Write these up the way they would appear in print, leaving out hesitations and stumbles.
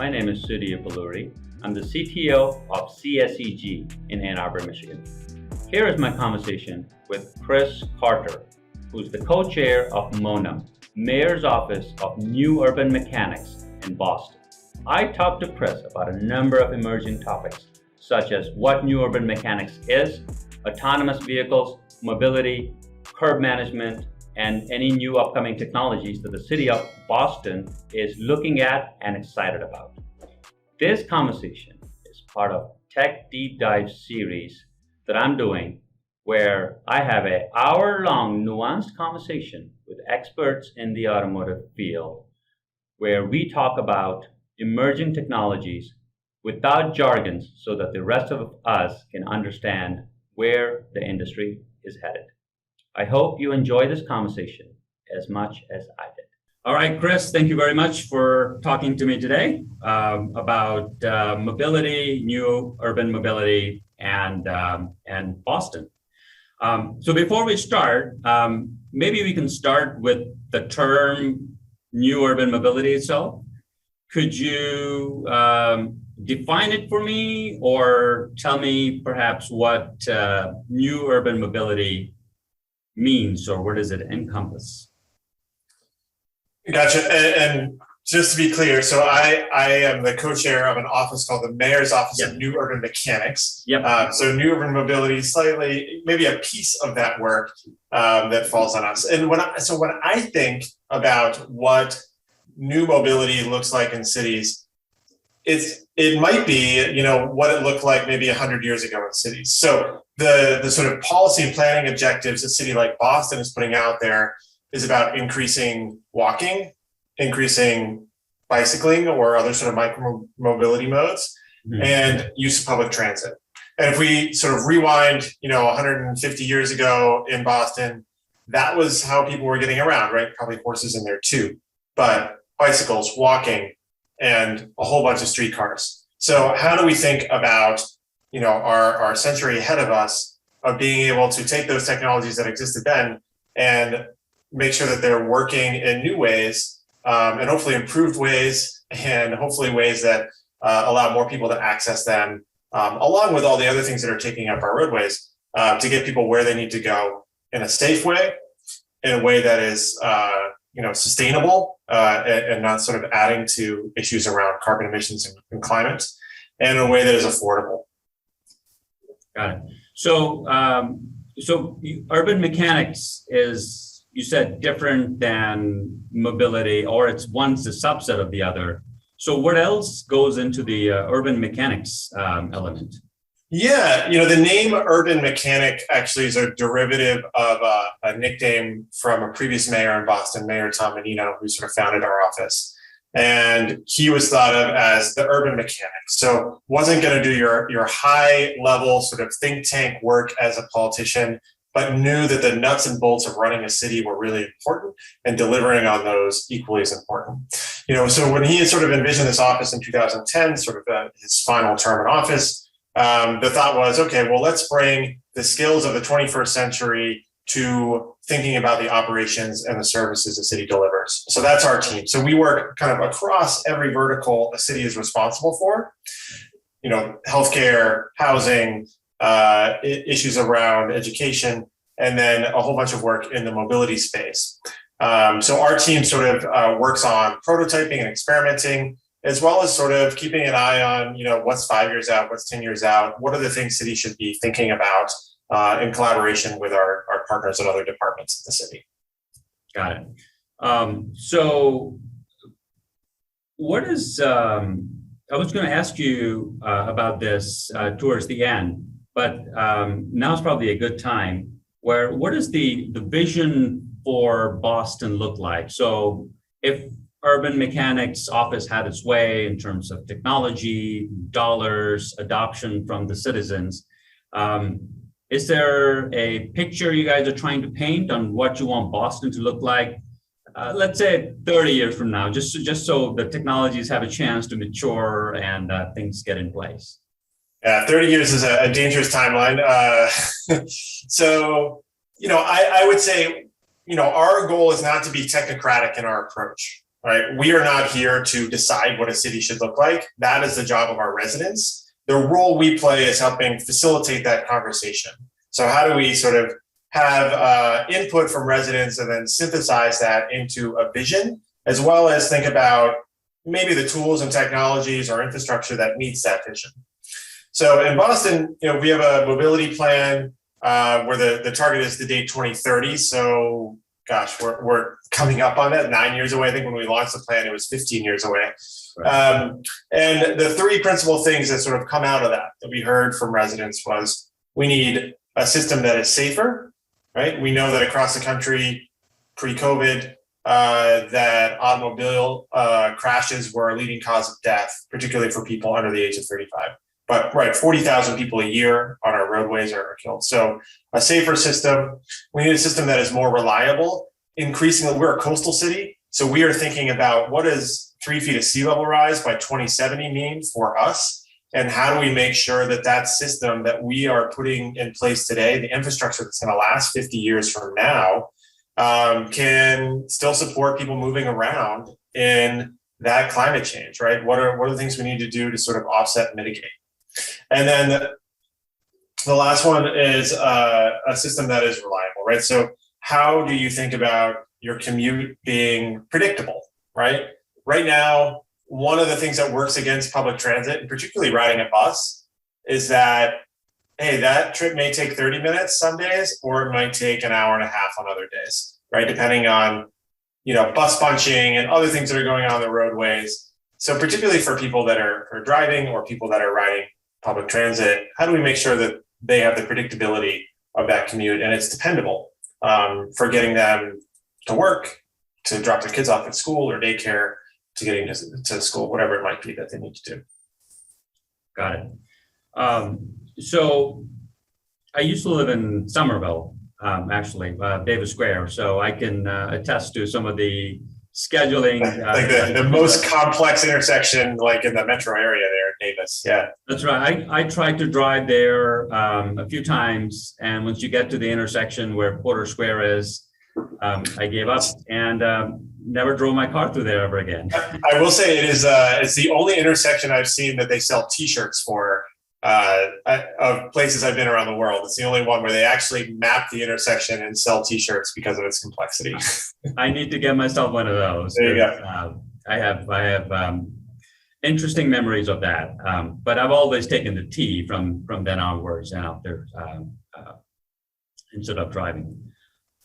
My name is Sudhi Uppuluri. I'm the CTO of CSEG in Ann Arbor, Michigan. Here is my conversation with Kris Carter, who's the co-chair of MONUM, Mayor's Office of New Urban Mechanics in Boston. I talked to Kris about a number of emerging topics, such as what new urban mechanics is, autonomous vehicles, mobility, curb management, and any new upcoming technologies that the city of Boston is looking at and excited about. This conversation is part of Tech Deep Dive series that I'm doing, where I have an hour-long nuanced conversation with experts in the automotive field, where we talk about emerging technologies without jargons so that the rest of us can understand where the industry is headed. I hope you enjoy this conversation as much as I did. All right, Kris, thank you very much for talking to me today about mobility, new urban mobility, and Boston. So before we start, maybe we can start with the term new urban mobility itself. Could you define it for me, or tell me perhaps what new urban mobility means, or what does it encompass? Gotcha. And just to be clear, so I am the co-chair of an office called the Mayor's Office of New Urban Mechanics. So new urban mobility, slightly, maybe a piece of that work that falls on us. And when I think about what new mobility looks like in cities, it might be, what it looked like maybe 100 years ago in cities. So the sort of policy and planning objectives a city like Boston is putting out there is about increasing walking, increasing bicycling or other sort of micro mobility modes, and use of public transit. And if we sort of rewind, 150 years ago in Boston, that was how people were getting around, right? Probably horses in there too, but bicycles, walking, and a whole bunch of streetcars. So how do we think about, our century ahead of us of being able to take those technologies that existed then and make sure that they're working in new ways, and hopefully improved ways, and hopefully ways that allow more people to access them, along with all the other things that are taking up our roadways, to get people where they need to go in a safe way, in a way that is sustainable, and not sort of adding to issues around carbon emissions and climate, and in a way that is affordable. Got it. So, urban mechanics is, you said, different than mobility, or one's a subset of the other. So what else goes into the urban mechanics element? Yeah, the name urban mechanic actually is a derivative of a nickname from a previous mayor in Boston, Mayor Tom Menino, who sort of founded our office. And he was thought of as the urban mechanic. So wasn't going to do your high level sort of think tank work as a politician, but knew that the nuts and bolts of running a city were really important, and delivering on those equally as important. So when he had sort of envisioned this office in 2010, sort of his final term in office, the thought was, okay, well, let's bring the skills of the 21st century to thinking about the operations and the services the city delivers. So that's our team. So we work kind of across every vertical a city is responsible for, healthcare, housing, issues around education, and then a whole bunch of work in the mobility space. So our team sort of works on prototyping and experimenting, as well as sort of keeping an eye on, what's 5 years out, what's 10 years out, what are the things cities should be thinking about in collaboration with our partners and other departments in the city. Got it. So what is, I was going to ask you about this towards the end, but now's probably a good time. What does the vision for Boston look like? So if urban mechanics office had its way in terms of technology, dollars, adoption from the citizens, is there a picture you guys are trying to paint on what you want Boston to look like? Let's say 30 years from now, just so the technologies have a chance to mature and things get in place. Yeah, 30 years is a dangerous timeline. I would say, our goal is not to be technocratic in our approach. right? We are not here to decide what a city should look like. That is the job of our residents. The role we play is helping facilitate that conversation. So how do we sort of have input from residents and then synthesize that into a vision, as well as think about maybe the tools and technologies or infrastructure that meets that vision. So in Boston, we have a mobility plan where the target is the date 2030. So gosh, we're coming up on that, 9 years away. I think when we launched the plan, it was 15 years away. Right. And the three principal things that sort of come out of that we heard from residents was we need a system that is safer, right? We know that across the country, pre-COVID, that automobile crashes were a leading cause of death, particularly for people under the age of 35. But 40,000 people a year on our roadways are killed. So a safer system. We need a system that is more reliable. Increasingly, we're a coastal city, so we are thinking about what does 3 feet of sea level rise by 2070 mean for us, and how do we make sure that that system that we are putting in place today, the infrastructure that's going to last 50 years from now, can still support people moving around in that climate change, right? What are the things we need to do to sort of offset and mitigate? And then the last one is a system that is reliable, right? So how do you think about your commute being predictable, right? Right now, one of the things that works against public transit, and particularly riding a bus, is that, hey, that trip may take 30 minutes some days, or it might take an hour and a half on other days, right? Depending on, bus bunching and other things that are going on the roadways. So particularly for people that are driving or people that are riding public transit, how do we make sure that they have the predictability of that commute and it's dependable for getting them to work, to drop their kids off at school or daycare, to getting to school, whatever it might be that they need to do. Got it. So I used to live in Somerville, actually, Davis Square. So I can attest to some of the scheduling. Like the most complex intersection, like in the metro area there, Davis. Yeah. That's right. I tried to drive there a few times. And once you get to the intersection where Porter Square is, I gave up and never drove my car through there ever again. I will say it's the only intersection I've seen that they sell T-shirts for of places I've been around the world. It's the only one where they actually map the intersection and sell T-shirts because of its complexity. I need to get myself one of those. There you go. I have interesting memories of that, but I've always taken the T from then onwards and out there instead of driving.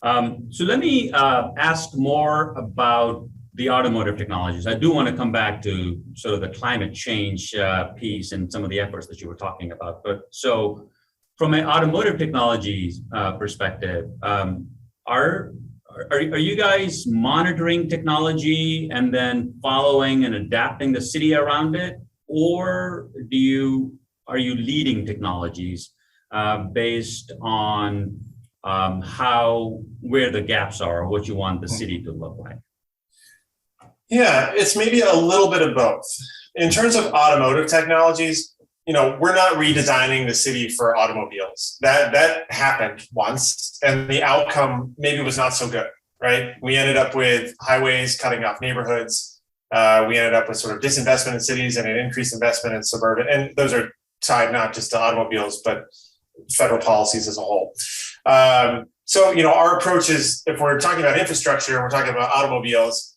So let me ask more about the automotive technologies. I do want to come back to sort of the climate change piece and some of the efforts that you were talking about. But so from an automotive technologies perspective, are you guys monitoring technology and then following and adapting the city around it? Or are you leading technologies based on where the gaps are or what you want the city to look like? Yeah, it's maybe a little bit of both. In terms of automotive technologies, we're not redesigning the city for automobiles. That happened once, and the outcome maybe was not so good, right? We ended up with highways cutting off neighborhoods. We ended up with sort of disinvestment in cities and an increased investment in suburban. And those are tied not just to automobiles, but federal policies as a whole. So, our approach is, if we're talking about infrastructure and we're talking about automobiles,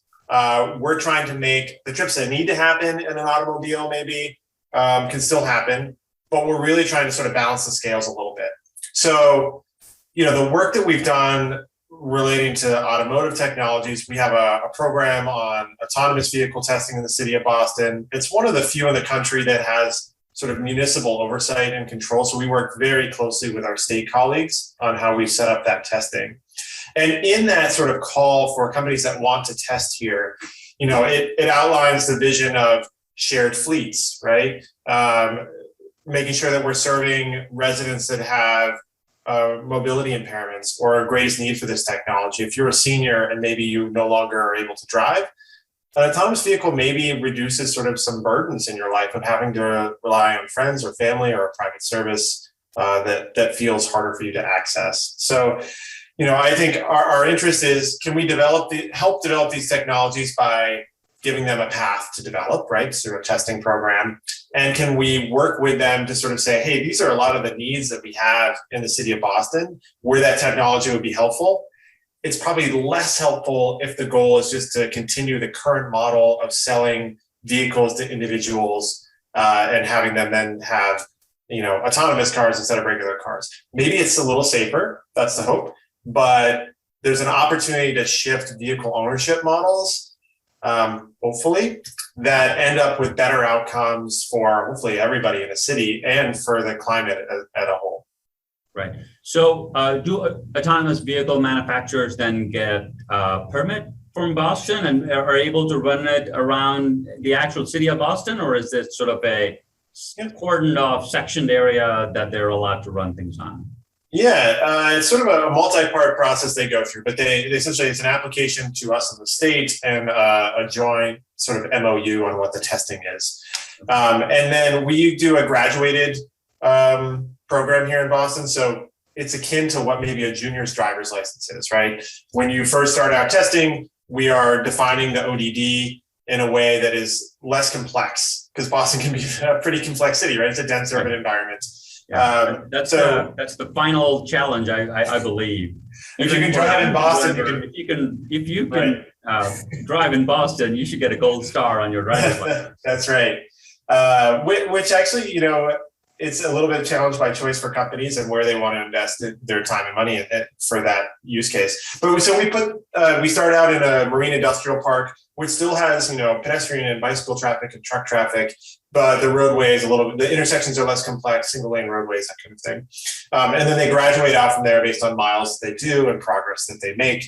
we're trying to make the trips that need to happen in an automobile maybe can still happen, but we're really trying to sort of balance the scales a little bit. So, the work that we've done relating to automotive technologies, we have a program on autonomous vehicle testing in the city of Boston. It's one of the few in the country that has sort of municipal oversight and control. So we work very closely with our state colleagues on how we set up that testing. And in that sort of call for companies that want to test here, it outlines the vision of shared fleets, right? Making sure that we're serving residents that have mobility impairments or greatest need for this technology. If you're a senior and maybe you no longer are able to drive, an autonomous vehicle maybe reduces sort of some burdens in your life of having to rely on friends or family or a private service that feels harder for you to access. So, I think our interest is, can we help develop these technologies by giving them a path to develop, right? Through a testing program. And can we work with them to sort of say, hey, these are a lot of the needs that we have in the city of Boston, where that technology would be helpful. It's probably less helpful if the goal is just to continue the current model of selling vehicles to individuals and having them then have, autonomous cars instead of regular cars. Maybe it's a little safer, that's the hope, but there's an opportunity to shift vehicle ownership models, hopefully, that end up with better outcomes for hopefully everybody in the city and for the climate as a whole. Right. So do autonomous vehicle manufacturers then get a permit from Boston and are able to run it around the actual city of Boston, or is it sort of a cordoned off, sectioned area that they're allowed to run things on? Yeah, it's sort of a multi-part process they go through, but they essentially, it's an application to us in the state and a joint sort of MOU on what the testing is. And then we do a graduated program here in Boston. So it's akin to what maybe a junior's driver's license is, right? When you first start out testing, we are defining the ODD in a way that is less complex, because Boston can be a pretty complex city, right? It's a dense urban environment. Yeah, that's the final challenge, I believe. If you can drive in Boston, if you can drive in Boston, you should get a gold star on your driver's license. That's right. Which actually, it's a little bit challenged by choice for companies and where they want to invest their time and money for that use case. But so we start out in a marine industrial park, which still has, pedestrian and bicycle traffic and truck traffic, but the roadways the intersections are less complex, single lane roadways, that kind of thing. And then they graduate out from there based on miles they do and progress that they make.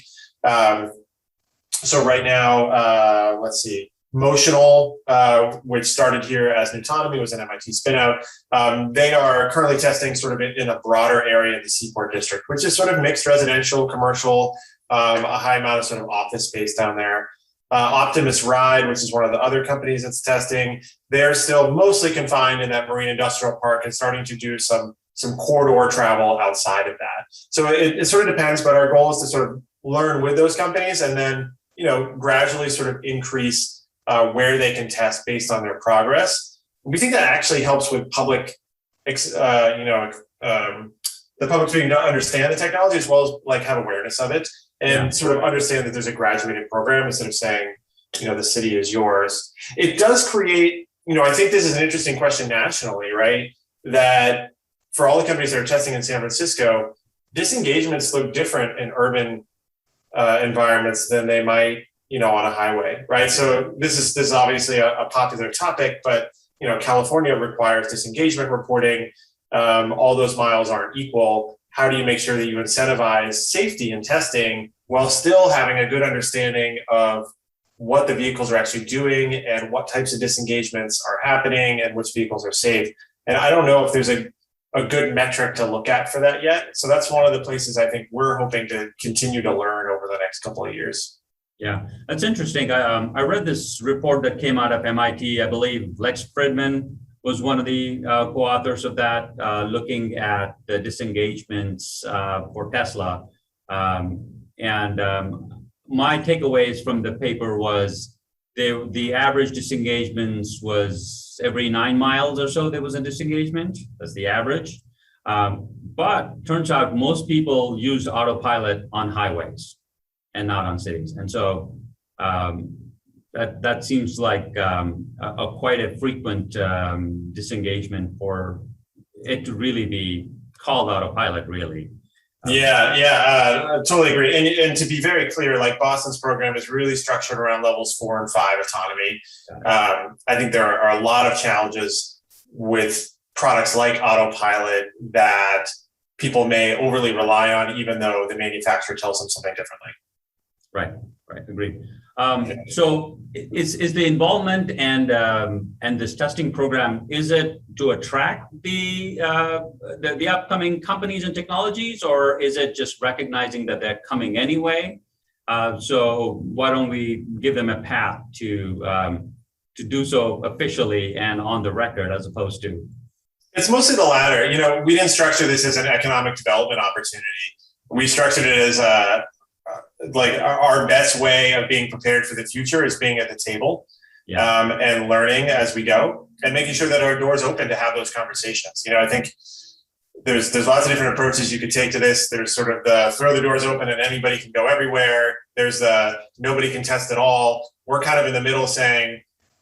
So right now, let's see. Motional, which started here as Nuanced, was an MIT spinout. They are currently testing sort of in a broader area of the Seaport District, which is sort of mixed residential, commercial, a high amount of sort of office space down there. Optimus Ride, which is one of the other companies that's testing, they're still mostly confined in that marine industrial park and starting to do some corridor travel outside of that. So it sort of depends, but our goal is to sort of learn with those companies and then, gradually sort of increase where they can test based on their progress. We think that actually helps with public, the public being to understand the technology as well as like have awareness of it and sort of understand that there's a graduated program instead of saying, the city is yours. It does create, I think this is an interesting question nationally, right? That for all the companies that are testing in San Francisco, disengagements look different in urban environments than they might on a highway, right? So this is obviously a popular topic, but California requires disengagement reporting. All those miles aren't equal. How do you make sure that you incentivize safety and testing while still having a good understanding of what the vehicles are actually doing and what types of disengagements are happening and which vehicles are safe? And I don't know if there's a good metric to look at for that yet. So that's one of the places I think we're hoping to continue to learn over the next couple of years. Yeah, that's interesting. I read this report that came out of MIT. I believe Lex Fridman was one of the co-authors of that, looking at the disengagements for Tesla. And my takeaways from the paper was the average disengagements was every 9 miles or so there was a disengagement. That's the average. But turns out most people used autopilot on highways and not on cities. And so that seems like quite a frequent disengagement for it to really be called autopilot, really. Totally agree. And to be very clear, like Boston's program is really structured around levels 4 and 5 autonomy. I think there are a lot of challenges with products like autopilot that people may overly rely on, even though the manufacturer tells them something differently. Right. Agreed. So is the involvement and this testing program, is it to attract the upcoming companies and technologies, or is it just recognizing that they're coming anyway? So why don't we give them a path to do so officially and on the record, as opposed to? It's mostly the latter. We didn't structure this as an economic development opportunity. we structured it as like our best way of being prepared for the future is being at the table, and learning as we go, and making sure that our door's open to have those conversations. I think there's lots of different approaches you could take to this. There's sort of the throw the doors open and anybody can go everywhere. There's the nobody can test at all. We're kind of in the middle saying,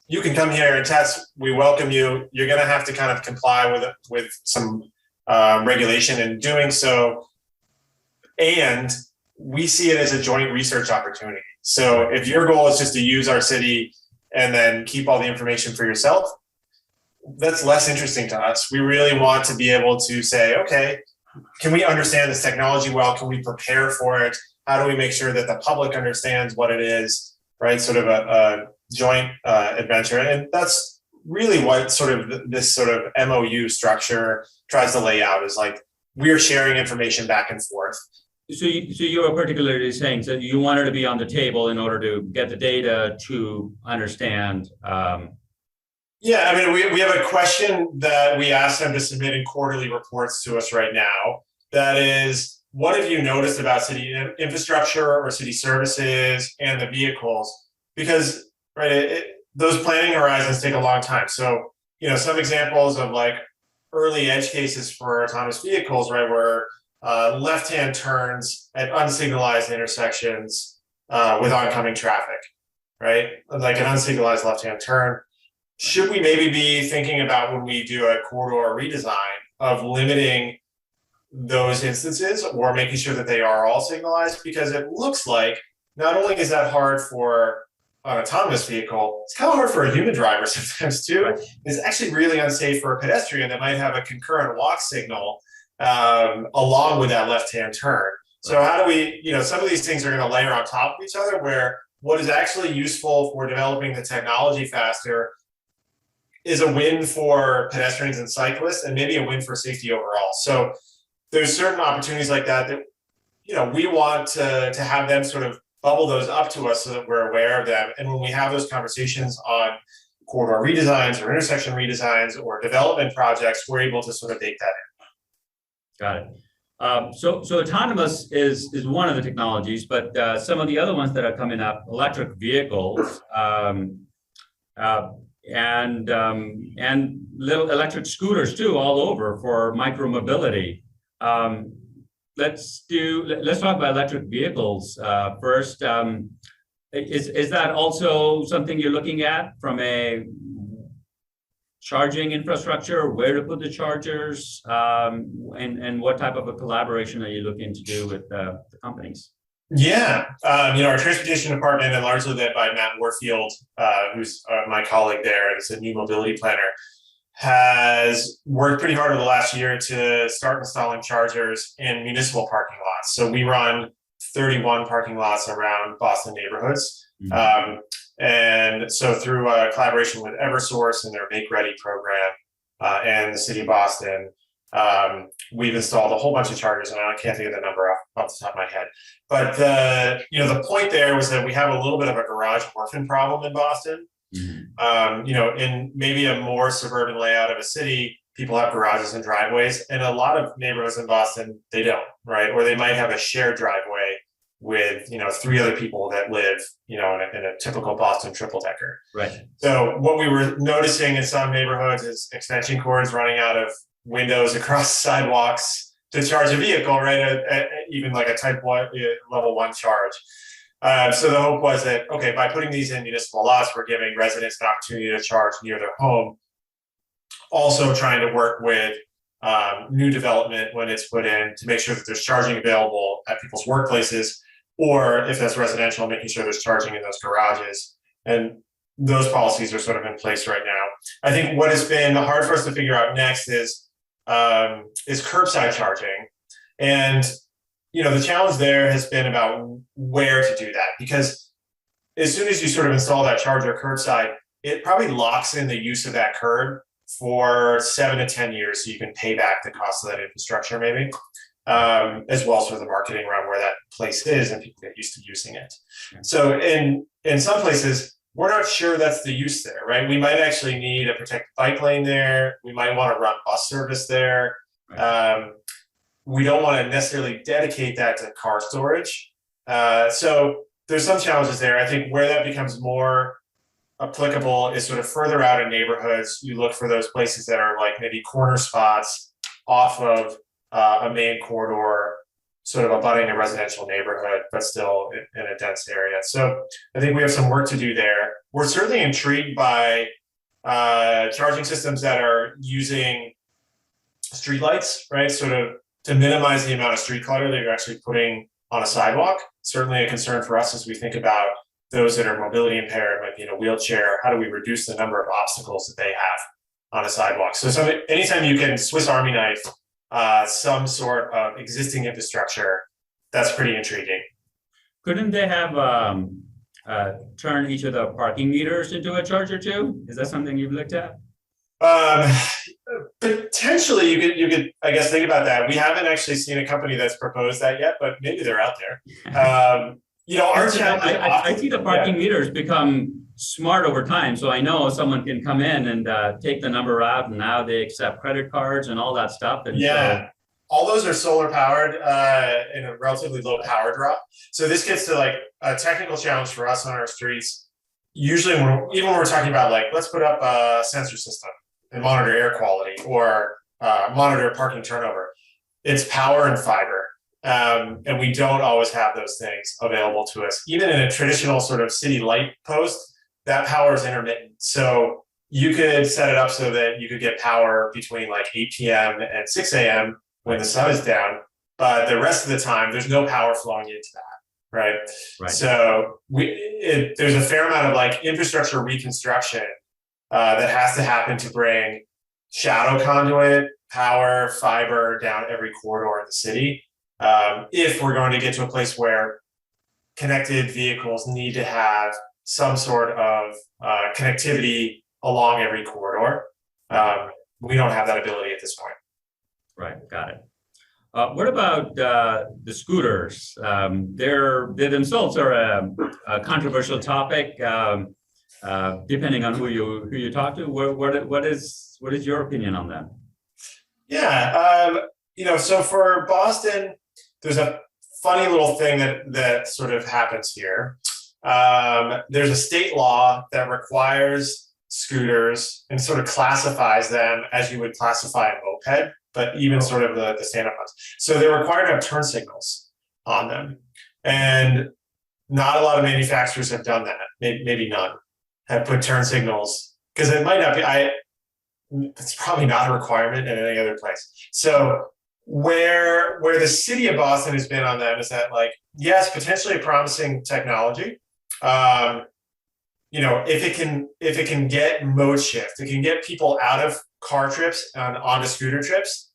you can come here and test. We welcome you. You're going to have to kind of comply with some regulation in doing so. And we see it as a joint research opportunity. So if your goal is just to use our city and then keep all the information for yourself, that's less interesting to us. We really want to be able to say, okay, can we understand this technology well? Can we prepare for it? How do we make sure that the public understands what it is, right? Sort of a joint adventure. And that's really what sort of this sort of MOU structure tries to lay out, is like, we're sharing information back and forth. So you were particularly saying that you wanted to be on the table in order to get the data to understand. Yeah, I mean, we have a question that we ask them to submit in quarterly reports to us right now. That is, what have you noticed about city infrastructure or city services and the vehicles? Because, right, those planning horizons take a long time. So, some examples of like early edge cases for autonomous vehicles, right, were left-hand turns at unsignalized intersections with oncoming traffic, right? Like an unsignalized left-hand turn. Should we maybe be thinking about, when we do a corridor redesign, of limiting those instances or making sure that they are all signalized? Because it looks like not only is that hard for an autonomous vehicle, it's kind of hard for a human driver sometimes too. Right. It's actually really unsafe for a pedestrian that might have a concurrent walk signal along with that left-hand turn. Right. So how do we, some of these things are going to layer on top of each other, where what is actually useful for developing the technology faster is a win for pedestrians and cyclists, and maybe a win for safety overall. So there's certain opportunities like that we want to have them sort of bubble those up to us so that we're aware of them. And when we have those conversations on corridor redesigns or intersection redesigns or development projects, we're able to sort of bake that in. Got it. So autonomous is one of the technologies, but some of the other ones that are coming up, electric vehicles, and little electric scooters too, all over for micromobility. Let's talk about electric vehicles first. Is that also something you're looking at from a charging infrastructure, where to put the chargers, and what type of a collaboration are you looking to do with the companies? Yeah, our transportation department, and largely led by Matt Warfield, who's my colleague there, and is a new mobility planner, has worked pretty hard over the last year to start installing chargers in municipal parking lots. So we run 31 parking lots around Boston neighborhoods. Mm-hmm. And so through a collaboration with Eversource and their Make Ready program and the city of Boston, we've installed a whole bunch of chargers, and I can't think of the number off the top of my head. But the point there was that we have a little bit of a garage orphan problem in Boston. Mm-hmm. In maybe a more suburban layout of a city, people have garages and driveways, and a lot of neighborhoods in Boston, they don't, right? Or they might have a shared driveway with, 3 other people that live, in a typical Boston triple decker. Right. So what we were noticing in some neighborhoods is extension cords running out of windows across sidewalks to charge a vehicle, right? At even like a type 1, level 1 charge. So the hope was that, okay, by putting these in municipal lots, we're giving residents an opportunity to charge near their home. Also trying to work with new development when it's put in to make sure that there's charging available at people's workplaces, or if that's residential, making sure there's charging in those garages. And those policies are sort of in place right now. I think what has been hard for us to figure out next is curbside charging. And the challenge there has been about where to do that, because as soon as you sort of install that charger curbside, it probably locks in the use of that curb for 7 to 10 years, so you can pay back the cost of that infrastructure maybe, as well as for the marketing around where that place is and people get used to using it. So in some places, we're not sure that's the use there, right? We might actually need a protected bike lane there. We might want to run bus service there. we don't want to necessarily dedicate that to car storage. So there's some challenges there. I think where that becomes more applicable is sort of further out in neighborhoods. You look for those places that are like maybe corner spots off of a main corridor, sort of abutting a residential neighborhood, but still in a dense area. So I think we have some work to do there. We're certainly intrigued by charging systems that are using streetlights, right? Sort of to minimize the amount of street clutter that you're actually putting on a sidewalk. Certainly a concern for us as we think about those that are mobility impaired, might be in a wheelchair. How do we reduce the number of obstacles that they have on a sidewalk? So anytime you can Swiss Army knife some sort of existing infrastructure, that's pretty intriguing. Couldn't they have turn each of the parking meters into a charger too? Is that something you've looked at? Potentially, you could, I guess, think about that. We haven't actually seen a company that's proposed that yet, but maybe they're out there. Our challenge. I see the parking meters become smart over time. So I know someone can come in and take the number out, and now they accept credit cards and all that stuff. And all those are solar powered in a relatively low power draw. So this gets to like a technical challenge for us on our streets. Usually, even when we're talking about like, let's put up a sensor system and monitor air quality or monitor parking turnover, it's power and fiber. And we don't always have those things available to us. Even in a traditional sort of city light post, that power is intermittent. So you could set it up so that you could get power between like 8 p.m. and 6 a.m. when the sun is down, but the rest of the time, there's no power flowing into that, right? So there's a fair amount of like infrastructure reconstruction that has to happen to bring shadow conduit, power, fiber down every corridor in the city. If we're going to get to a place where connected vehicles need to have some sort of connectivity along every corridor, we don't have that ability at this point. Right, got it. What about the scooters? They themselves are a controversial topic, depending on who you talk to. What is your opinion on that? Yeah, so for Boston, there's a funny little thing that sort of happens here. There's a state law that requires scooters and sort of classifies them as you would classify a moped, but even sort of the stand-up ones. So they're required to have turn signals on them. And not a lot of manufacturers have done that. Maybe none have put turn signals, because it might not be, it's probably not a requirement in any other place. So where the city of Boston has been on that is that, like, yes, potentially a promising technology. If it can get mode shift, it can get people out of car trips and onto scooter trips,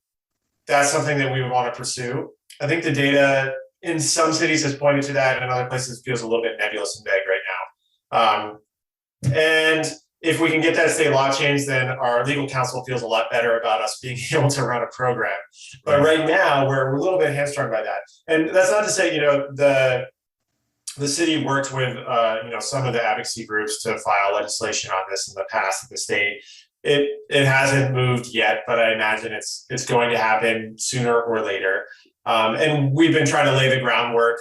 that's something that we would want to pursue. I think the data in some cities has pointed to that, and in other places feels a little bit nebulous and vague right now. And if we can get that state law changed, then our legal counsel feels a lot better about us being able to run a program. But right now, we're a little bit hamstrung by that. And that's not to say, the city worked with, some of the advocacy groups to file legislation on this in the past at the state. It hasn't moved yet, but I imagine it's going to happen sooner or later. And we've been trying to lay the groundwork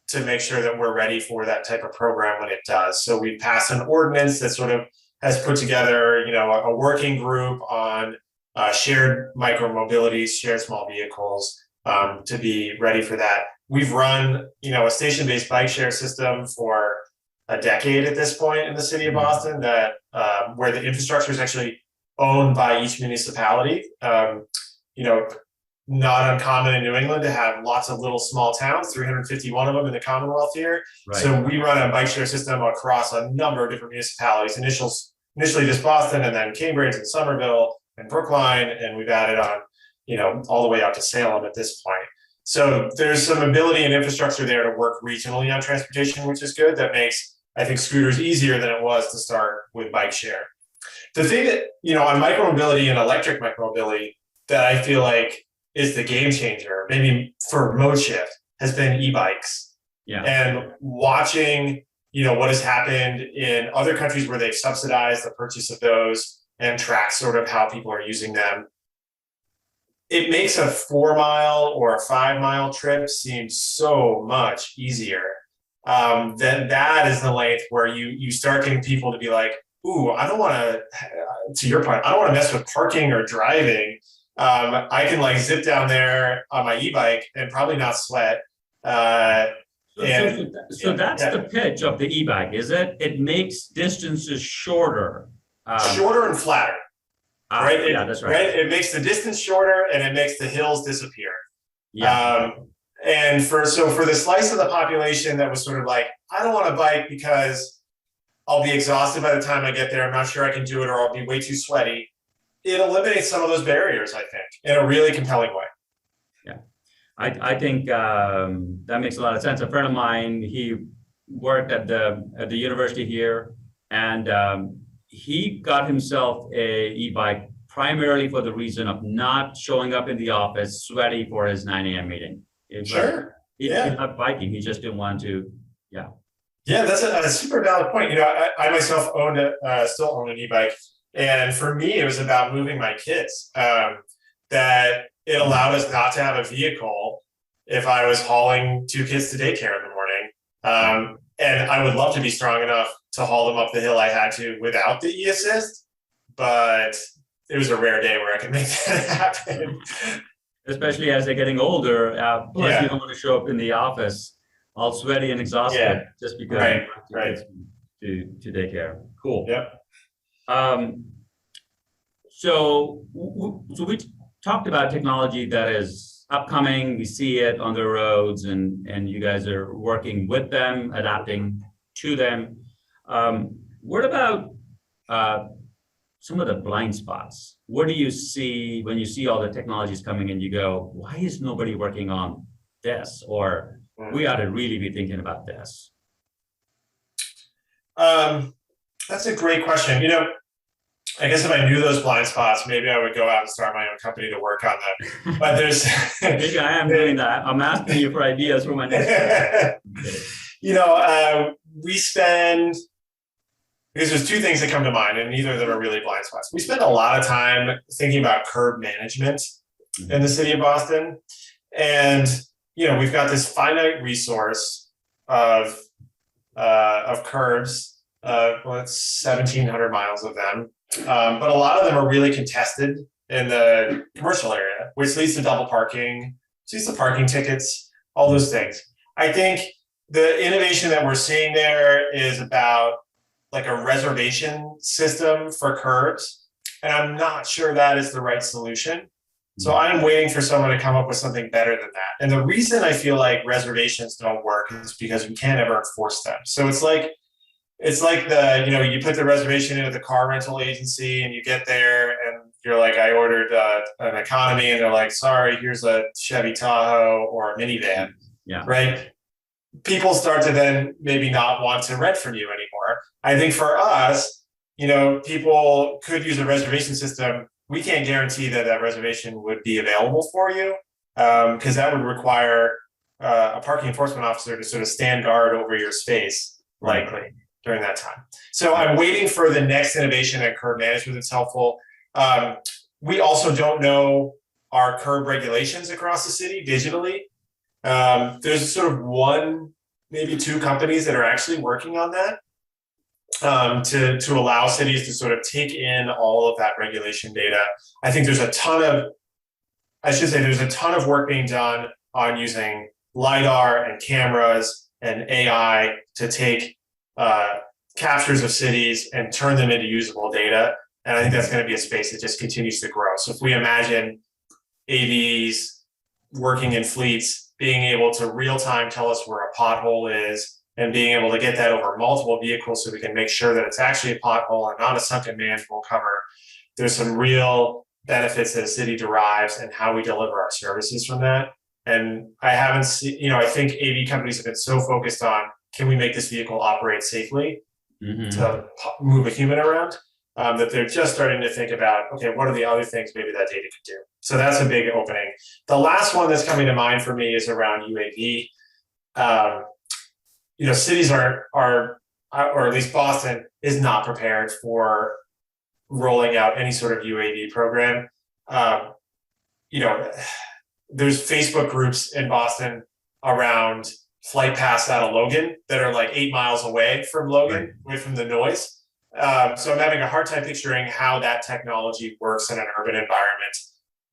to make sure that we're ready for that type of program when it does. So we passed an ordinance that sort of has put together, a working group on shared micromobilities, shared small vehicles, to be ready for that. We've run, a station-based bike share system for a decade at this point in the city of Boston, that where the infrastructure is actually owned by each municipality. Not uncommon in New England to have lots of little small towns, 351 of them in the Commonwealth here. Right. So we run a bike share system across a number of different municipalities, initially just Boston, and then Cambridge and Somerville and Brookline, and we've added on, all the way out to Salem at this point. So there's some ability and infrastructure there to work regionally on transportation, which is good. That makes, I think, scooters easier than it was to start with bike share. The thing that, on micromobility and electric micromobility that I feel like is the game changer, maybe for mode shift, has been eBikes. Yeah. And watching, what has happened in other countries where they've subsidized the purchase of those and track sort of how people are using them. it makes a 4 mile or a 5 mile trip seem so much easier. Then that is the length where you start getting people to be like, ooh, I don't want to your point, I don't want to mess with parking or driving. I can like zip down there on my e-bike and probably not sweat. So that's the pitch of the e-bike, is it? It makes distances shorter. Shorter and flatter. Right? That's right. Right. It makes the distance shorter and it makes the hills disappear. Yeah. And for the slice of the population that was sort of like, I don't want to bike because I'll be exhausted by the time I get there. I'm not sure I can do it, or I'll be way too sweaty. It eliminates some of those barriers, I think, in a really compelling way. Yeah, I think that makes a lot of sense. A friend of mine, he worked at the university here, and he got himself a e-bike primarily for the reason of not showing up in the office sweaty for his 9 a.m. meeting. Sure. He's not biking. He just didn't want to. Yeah. Yeah, that's a super valid point. I myself still own an e-bike. And for me, it was about moving my kids, that it allowed us not to have a vehicle if I was hauling 2 kids to daycare in the morning. And I would love to be strong enough to haul them up the hill I had to without the e-assist, but it was a rare day where I could make that happen. Especially as they're getting older, plus you don't want to show up in the office all sweaty and exhausted just because to daycare. Cool. Yep. So we talked about technology that is upcoming. We see it on the roads, and you guys are working with them, adapting to them. What about some of the blind spots? What do you see when you see all the technologies coming and you go, why is nobody working on this? Or we ought to really be thinking about this. That's a great question. I guess if I knew those blind spots, maybe I would go out and start my own company to work on them. But there's maybe I am doing that. I'm asking you for ideas for my next we spend, because there's 2 things that come to mind, and neither of them are really blind spots. We spend a lot of time thinking about curb management in the city of Boston. And we've got this finite resource of curbs. It's 1,700 miles of them. But a lot of them are really contested in the commercial area, which leads to double parking, which leads to parking tickets, all those things. I think the innovation that we're seeing there is about like a reservation system for curbs. And I'm not sure that is the right solution. So I'm waiting for someone to come up with something better than that. And the reason I feel like reservations don't work is because we can't ever enforce them. So it's like you put the reservation into the car rental agency and you get there and you're like, I ordered an economy, and they're like, sorry, here's a Chevy Tahoe or a minivan. Yeah. Right. People start to then maybe not want to rent from you anymore. I think for us, people could use a reservation system. We can't guarantee that reservation would be available for you, because that would require a parking enforcement officer to sort of stand guard over your space, likely during that time. So I'm waiting for the next innovation at curb management that's helpful. We also don't know our curb regulations across the city digitally. There's sort of 1, maybe 2 companies that are actually working on that, to allow cities to sort of take in all of that regulation data. I think there's a ton of work being done on using LiDAR and cameras and AI to take captures of cities and turn them into usable data. And I think that's going to be a space that just continues to grow. So if we imagine AVs working in fleets, being able to real time tell us where a pothole is, and being able to get that over multiple vehicles so we can make sure that it's actually a pothole and not a sunken manhole cover, there's some real benefits that a city derives and how we deliver our services from that. And I haven't seen, I think AV companies have been so focused on, can we make this vehicle operate safely to move a human around, that they're just starting to think about, okay, what are the other things maybe that data could do? So that's a big opening. The last one that's coming to mind for me is around UAV. Cities are, or at least Boston is not prepared for rolling out any sort of UAV program. there's Facebook groups in Boston around flight paths out of Logan that are like 8 miles away from Logan, away from the noise. So I'm having a hard time picturing how that technology works in an urban environment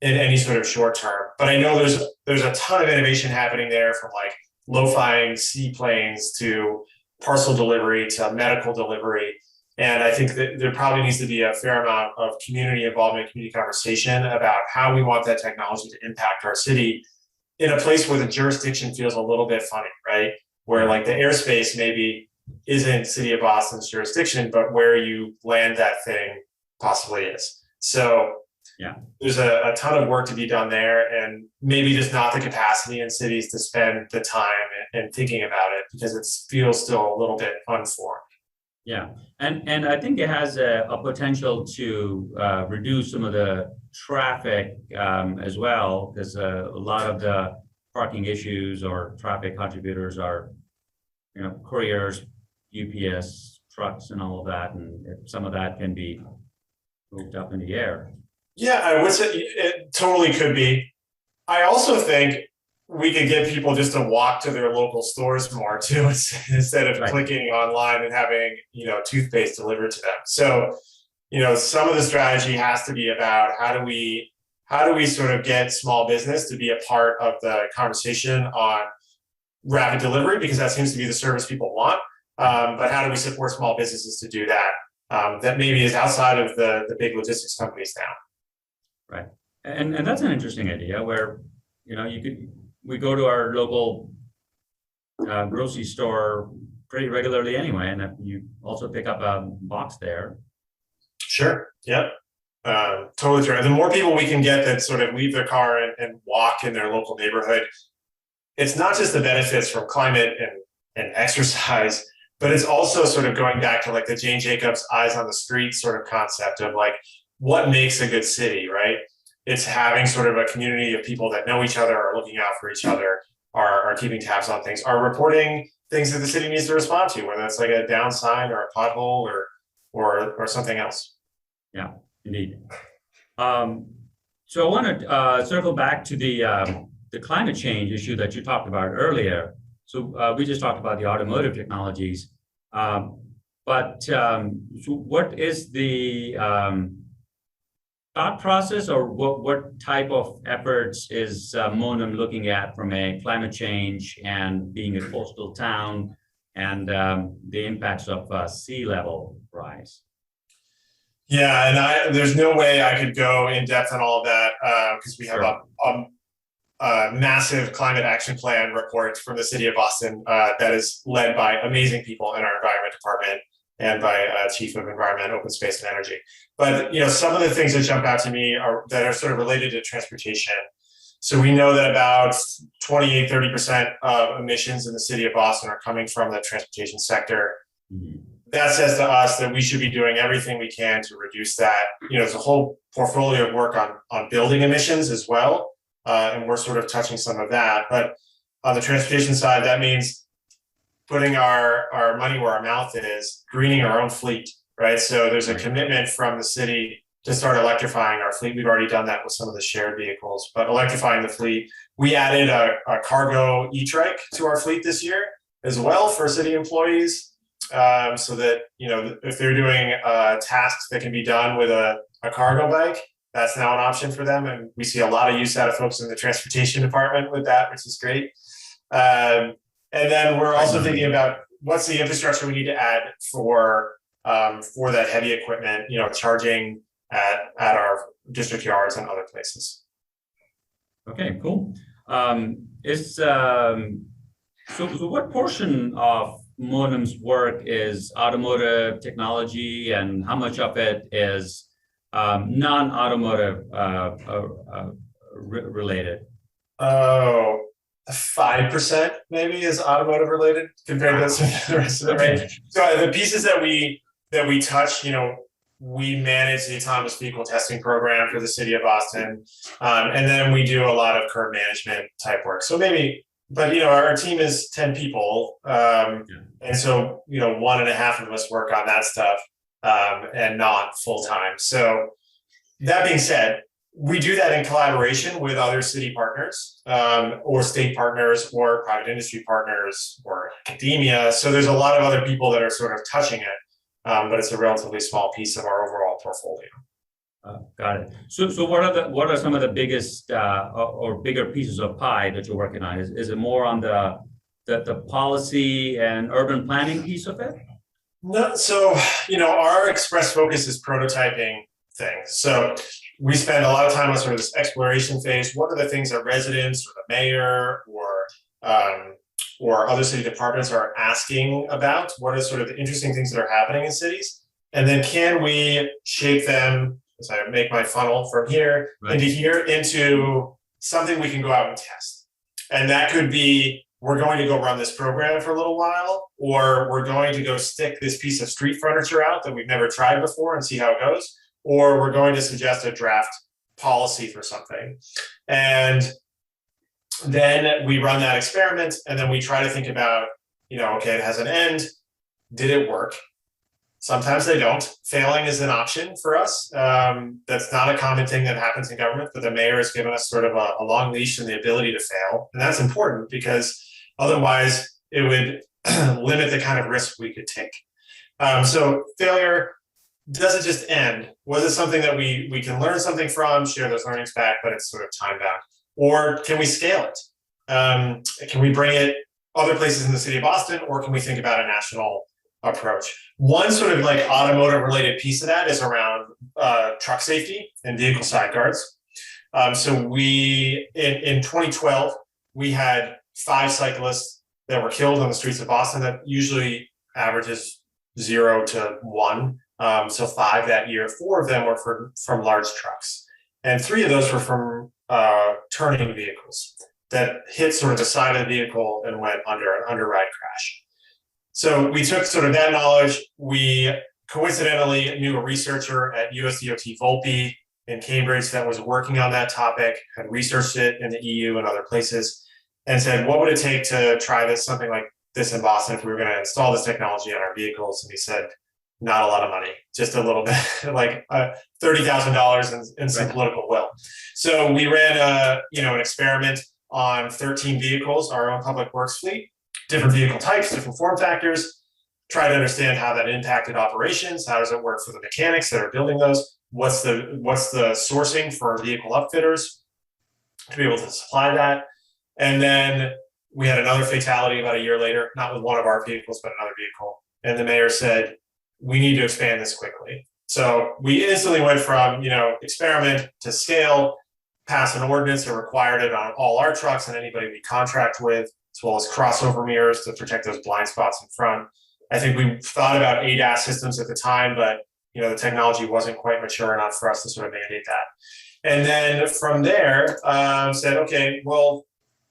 in any sort of short term. But I know there's a ton of innovation happening there, from like lo-fiing seaplanes to parcel delivery to medical delivery. And I think that there probably needs to be a fair amount of community involvement, community conversation about how we want that technology to impact our city in a place where the jurisdiction feels a little bit funny, right? Where like the airspace maybe isn't City of Boston's jurisdiction, but where you land that thing possibly is. So yeah, there's a ton of work to be done there, and maybe just not the capacity in cities to spend the time and thinking about it, because it feels still a little bit unformed. Yeah, and I think it has a potential to reduce some of the traffic as well, because a lot of the parking issues or traffic contributors are, couriers, UPS trucks, and all of that, and some of that can be moved up in the air. Yeah, I would say it totally could be. I also think we could get people just to walk to their local stores more too, instead of clicking online and having, toothpaste delivered to them. So, some of the strategy has to be about how do we sort of get small business to be a part of the conversation on rapid delivery, because that seems to be the service people want. But how do we support small businesses to do that? That maybe is outside of the big logistics companies now. Right. And that's an interesting idea where, we go to our local grocery store pretty regularly anyway, and you also pick up a box there. Sure. Yep. Totally true. The more people we can get that sort of leave their car and walk in their local neighborhood, it's not just the benefits from climate and exercise, but it's also sort of going back to like the Jane Jacobs eyes on the street sort of concept of like, what makes a good city, right? It's having sort of a community of people that know each other, are looking out for each other, are keeping tabs on things, are reporting things that the city needs to respond to, whether it's like a down sign or a pothole or something else. Yeah, indeed. So I want to circle back to the climate change issue that you talked about earlier. So we just talked about the automotive technologies, but so what is the thought process, or what type of efforts is Monum looking at from a climate change and being a coastal town and the impacts of sea level rise? Yeah, and there's no way I could go in depth on all of that because we have a massive climate action plan report from the city of Boston that is led by amazing people in our environment department and by Chief of Environment, Open Space and Energy. But some of the things that jump out to me that are sort of related to transportation. So we know that about 28-30% of emissions in the city of Boston are coming from the transportation sector. Mm-hmm. That says to us that we should be doing everything we can to reduce that. It's a whole portfolio of work on building emissions as well, and we're sort of touching some of that. But on the transportation side, that means putting our money where our mouth is, greening our own fleet, right? So there's a commitment from the city to start electrifying our fleet. We've already done that with some of the shared vehicles, but electrifying the fleet. We added a cargo e-trike to our fleet this year as well for city employees, so that, if they're doing tasks that can be done with a cargo bike, that's now an option for them. And we see a lot of use out of folks in the transportation department with that, which is great. And then we're also thinking about what's the infrastructure we need to add for that heavy equipment, charging at our district yards and other places. Okay, cool. So what portion of Monum's work is automotive technology, and how much of it is non-automotive related? Oh, 5% maybe is automotive related compared to the rest of the range. So the pieces that we touch, we manage the autonomous vehicle testing program for the city of Boston, and then we do a lot of curb management type work. So maybe, but our team is 10 people, and so 1.5 of us work on that stuff, and not full time. So that being said, We do that in collaboration with other city partners, or state partners, or private industry partners, or academia. So there's a lot of other people that are sort of touching it, but it's a relatively small piece of our overall portfolio. Got it. So what are some of the biggest or bigger pieces of pie that you're working on? Is it more on the policy and urban planning piece of it? No, so our express focus is prototyping things. So we spend a lot of time on sort of this exploration phase. What are the things that residents or the mayor or other city departments are asking about? What are sort of the interesting things that are happening in cities? And then can we shape them, as I make my funnel from here into here, into something we can go out and test? And that could be, we're going to go run this program for a little while, or we're going to go stick this piece of street furniture out that we've never tried before and see how it goes. Or we're going to suggest a draft policy for something. And then we run that experiment, and then we try to think about, okay, it has an end. Did it work? Sometimes they don't. Failing is an option for us. That's not a common thing that happens in government, but the mayor has given us sort of a long leash and the ability to fail. And that's important because otherwise it would limit the kind of risk we could take. So failure, does it just end? Was it something that we can learn something from, share those learnings back, but it's sort of time bound? Or can we scale it? Can we bring it other places in the city of Boston, or can we think about a national approach? One sort of like automotive related piece of that is around truck safety and vehicle side guards. So we, in 2012, we had 5 cyclists that were killed on the streets of Boston. That usually averages 0 to 1. So 5 that year. 4 of them were from large trucks, and 3 of those were from turning vehicles that hit sort of the side of the vehicle and went under an underride crash. So we took sort of that knowledge. We coincidentally knew a researcher at USDOT Volpe in Cambridge that was working on that topic, had researched it in the EU and other places, and said, what would it take to try something like this in Boston if we were going to install this technology on our vehicles? And he said, not a lot of money, just a little bit, like $30,000 and some political will. So we ran an experiment on 13 vehicles, our own public works fleet, different vehicle types, different form factors, try to understand how that impacted operations. How does it work for the mechanics that are building those? What's the sourcing for vehicle upfitters to be able to supply that? And then we had another fatality about a year later, not with one of our vehicles, but another vehicle. And the mayor said, we need to expand this quickly. So we instantly went from, experiment to scale, pass an ordinance that required it on all our trucks and anybody we contract with, as well as crossover mirrors to protect those blind spots in front. I think we thought about ADAS systems at the time, but the technology wasn't quite mature enough for us to sort of mandate that. And then from there, said, okay, well,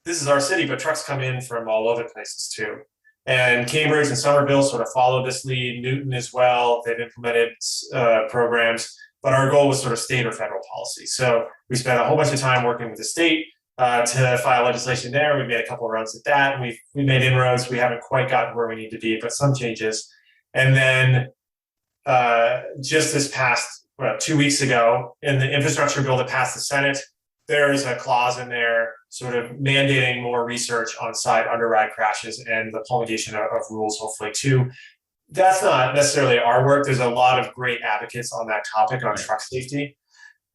this is our city, but trucks come in from all over places too. And Cambridge and Somerville sort of followed this lead, Newton as well. They've implemented programs, but our goal was sort of state or federal policy. So we spent a whole bunch of time working with the state to file legislation there. We made a couple of runs at that. We made inroads. We haven't quite gotten where we need to be, but some changes. And then just this past 2 weeks ago, in the infrastructure bill that passed the Senate, there is a clause in there sort of mandating more research on side underride crashes and the promulgation of rules, hopefully too. That's not necessarily our work. There's a lot of great advocates on that topic on truck safety,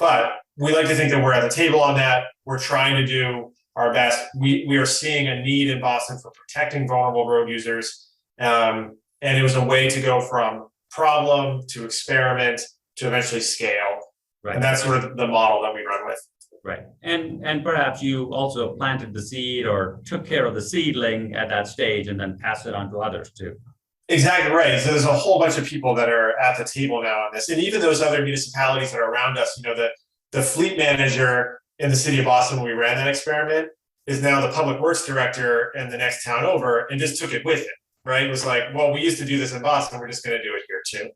but we like to think that we're at the table on that. We're trying to do our best. We are seeing a need in Boston for protecting vulnerable road users. And it was a way to go from problem to experiment to eventually scale. Right. And that's sort of the model that we run with. Right. And perhaps you also planted the seed or took care of the seedling at that stage and then passed it on to others too. Exactly right. So there's a whole bunch of people that are at the table now on this. And even those other municipalities that are around us, the fleet manager in the city of Boston when we ran that experiment is now the public works director in the next town over and just took it with it, right? It was like, well, we used to do this in Boston. We're just going to do it here too.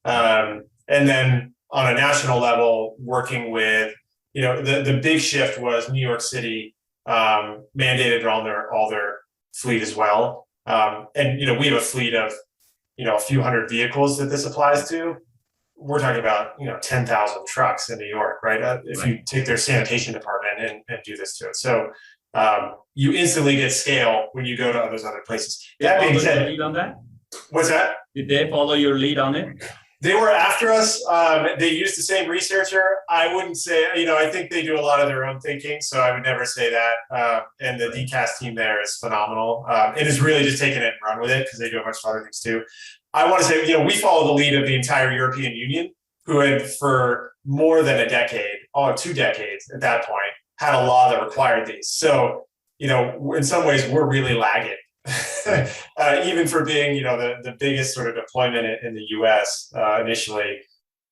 And then on a national level, working with, the big shift was New York City mandated all their fleet as well. And we have a fleet of a few hundred vehicles that this applies to. we're talking about 10,000 trucks in New York, right? If you take their sanitation department and do this to it, so you instantly get scale when you go to those other places. That being said, lead on that? What's that? Did they follow your lead on it? They were after us. They used the same researcher. I wouldn't say, I think they do a lot of their own thinking, so I would never say that. And the DCAS team there is phenomenal. It is really just taking it and run with it because they do a bunch of other things too. I want to say, we follow the lead of the entire European Union, who had for more than a decade, 2 decades at that point, had a law that required these. So, in some ways, we're really lagging. Even for being, the biggest sort of deployment in the U.S. Initially,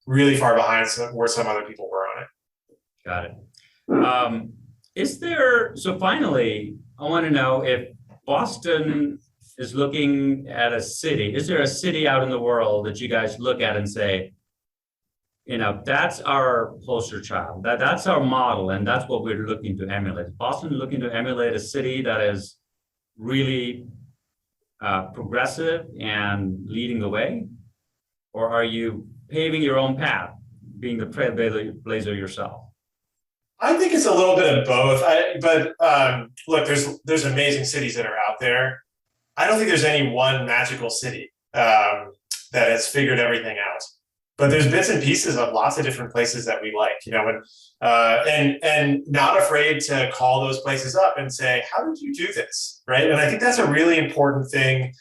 really far behind where some other people were on it. Got it. So finally, I want to know if Boston is looking at a city. Is there a city out in the world that you guys look at and say, that's our poster child, that's our model, and that's what we're looking to emulate? Is Boston looking to emulate a city that is really progressive and leading the way? Or are you paving your own path, being the trailblazer yourself? I think it's a little bit of both. Look, there's amazing cities that are out there. I don't think there's any one magical city that has figured everything out. But there's bits and pieces of lots of different places that we like, and not afraid to call those places up and say, how did you do this, right? And I think that's a really important thing,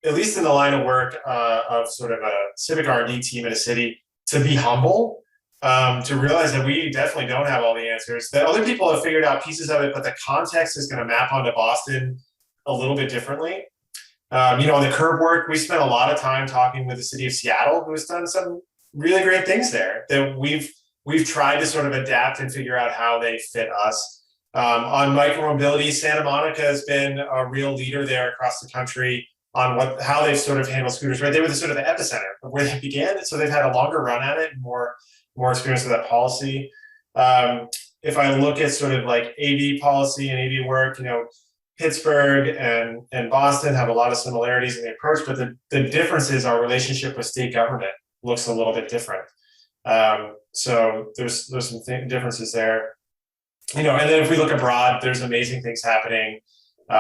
at least in the line of work of sort of a civic R&D team in a city, to be humble, to realize that we definitely don't have all the answers, that other people have figured out pieces of it, but the context is going to map onto Boston a little bit differently. On the curb work, we spent a lot of time talking with the city of Seattle, who has done some really great things there that we've tried to sort of adapt and figure out how they fit us. On micromobility, Santa Monica has been a real leader there across the country on how they've sort of handled scooters, right? They were the sort of the epicenter of where they began. So they've had a longer run at it and more experience with that policy. If I look at sort of like AV policy and AV work, Pittsburgh and Boston have a lot of similarities in the approach, but the difference is our relationship with state government looks a little bit different. So there's some differences there. And then if we look abroad, there's amazing things happening. We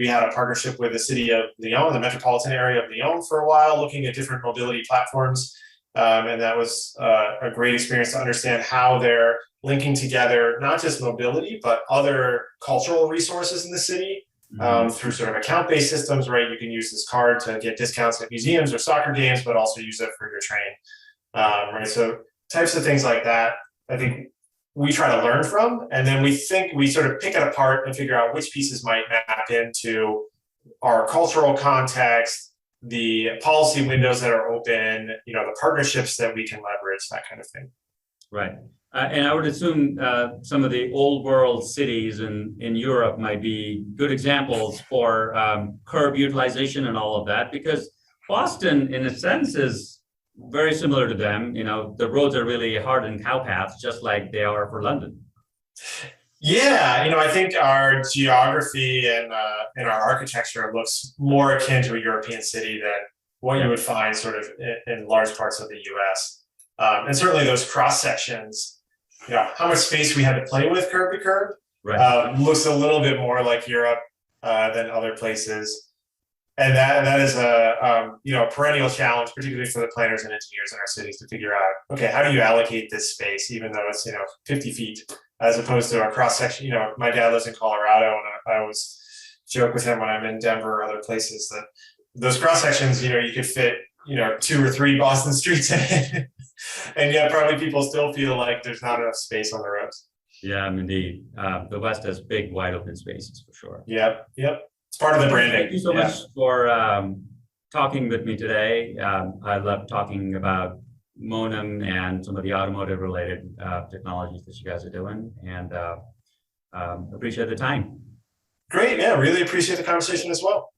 had a partnership with the city of Lyon, the metropolitan area of Lyon, for a while, looking at different mobility platforms. And that was a great experience to understand how they're linking together, not just mobility, but other cultural resources in the city through sort of account-based systems, right? You can use this card to get discounts at museums or soccer games, but also use it for your train, right? So types of things like that, I think we try to learn from, and then we sort of pick it apart and figure out which pieces might map into our cultural context, the policy windows that are open, the partnerships that we can leverage, that kind of thing. Right. And I would assume some of the old world cities in Europe might be good examples for curb utilization and all of that, because Boston, in a sense, is very similar to them. The roads are really hardened cow paths, just like they are for London. Yeah, I think our geography and our architecture looks more akin to a European city than what you would find sort of in large parts of the U.S. And certainly those cross sections, how much space we had to play with curb to curb, right, looks a little bit more like Europe than other places. And that is a perennial challenge, particularly for the planners and engineers in our cities, to figure out, okay, how do you allocate this space, even though it's 50 feet, as opposed to a cross section. My dad lives in Colorado, and I always joke with him when I'm in Denver or other places that those cross sections, you could fit 2 or 3 Boston streets in it. And yet probably people still feel like there's not enough space on the roads. Yeah, indeed. The West has big, wide open spaces for sure. Yep. It's part of the branding. Thank you so much for talking with me today. I love talking about Monum and some of the automotive related technologies that you guys are doing, and appreciate the time. Great. Yeah, really appreciate the conversation as well.